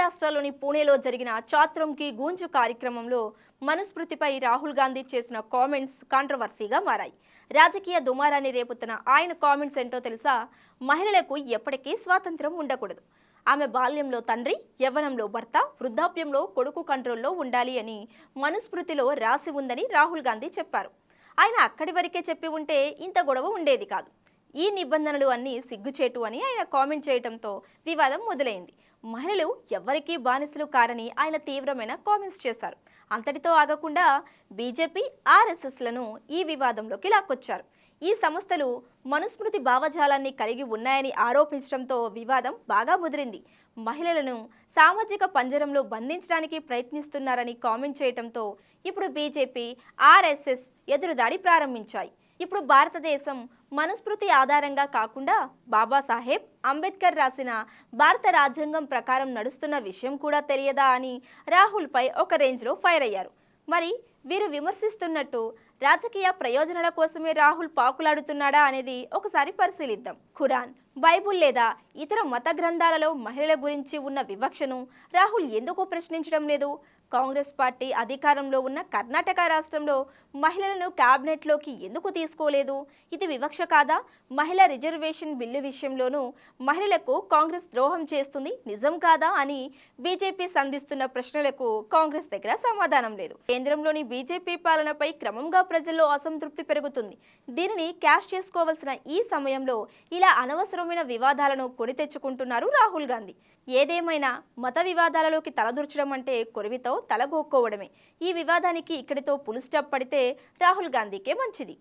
మహారాష్ట్రలోని పూణేలో జరిగిన చాత్రం కి గూంజ్ కార్యక్రమంలో మనుస్మృతిపై రాహుల్ గాంధీ చేసిన కామెంట్స్ కాంట్రవర్సీగా మారాయి. రాజకీయ దుమారాన్ని రేపుతున్న ఆయన కామెంట్స్ ఏంటో తెలుసా? మహిళలకు ఎప్పటికీ స్వాతంత్రం ఉండకూడదు, ఆమె బాల్యంలో తండ్రి, యవ్వనంలో భర్త, వృద్ధాప్యంలో కొడుకు కంట్రోల్లో ఉండాలి అని మనుస్మృతిలో రాసి ఉందని రాహుల్ గాంధీ చెప్పారు. ఆయన అక్కడి వరకే చెప్పి ఉంటే ఇంత గొడవ ఉండేది కాదు. ఈ నిబంధనలు అన్నీ సిగ్గుచేటు అని ఆయన కామెంట్ చేయడంతో వివాదం మొదలైంది. మహిళలు ఎవ్వరికీ బానిసలు కారని ఆయన తీవ్రమైన కామెంట్స్ చేశారు. అంతటితో ఆగకుండా బీజేపీ, ఆర్ఎస్ఎస్లను ఈ వివాదంలోకి లాక్కొచ్చారు. ఈ సంస్థలు మనుస్మృతి భావజాలాన్ని కలిగి ఉన్నాయని ఆరోపించడంతో వివాదం బాగా ముదిరింది. మహిళలను సామాజిక పంజరంలో బంధించడానికి ప్రయత్నిస్తున్నారని కామెంట్ చేయడంతో ఇప్పుడు బీజేపీ, ఆర్ఎస్ఎస్ ఎదురుదాడి ప్రారంభించాయి. ఇప్పుడు భారతదేశం మనుస్మృతి ఆధారంగా కాకుండా బాబాసాహెబ్ అంబేద్కర్ రాసిన భారత రాజ్యాంగం ప్రకారం నడుస్తున్న విషయం కూడా తెలియదా అని రాహుల్పై ఒక రేంజ్లో ఫైర్ అయ్యారు. మరి వీరు విమర్శిస్తున్నట్టు రాజకీయ ప్రయోజనాల కోసమే రాహుల్ పాకులాడుతున్నాడా అనేది ఒకసారి పరిశీలిద్దాం. ఖురాన్, బైబుల్ లేదా ఇతర మత గ్రంథాలలో మహిళల గురించి ఉన్న వివక్షను రాహుల్ ఎందుకు ప్రశ్నించడం లేదు? కాంగ్రెస్ పార్టీ అధికారంలో ఉన్న కర్ణాటక రాష్ట్రంలో మహిళలను క్యాబినెట్లోకి ఎందుకు తీసుకోలేదు? ఇది వివక్ష కాదా? మహిళా రిజర్వేషన్ బిల్లు విషయంలోనూ మహిళలకు కాంగ్రెస్ ద్రోహం చేస్తుంది నిజం కాదా అని బీజేపీ సంధిస్తున్న ప్రశ్నలకు కాంగ్రెస్ దగ్గర సమాధానం లేదు. కేంద్రంలోని బీజేపీ పాలనపై క్రమంగా ప్రజల్లో అసంతృప్తి పెరుగుతుంది. దీనిని క్యాష్ చేసుకోవాల్సిన ఈ సమయంలో ఇలా అనవసరమైన వివాదాలను కొని తెచ్చుకుంటున్నారు రాహుల్ గాంధీ. ఏదేమైనా మత వివాదాలలోకి తలదూర్చడం అంటే కొరివితో తలగొక్కోవడమే. ఈ వివాదానికి ఇక్కడితో పుల్ స్టాప్ పడితే రాహుల్ గాంధీకే మంచిది.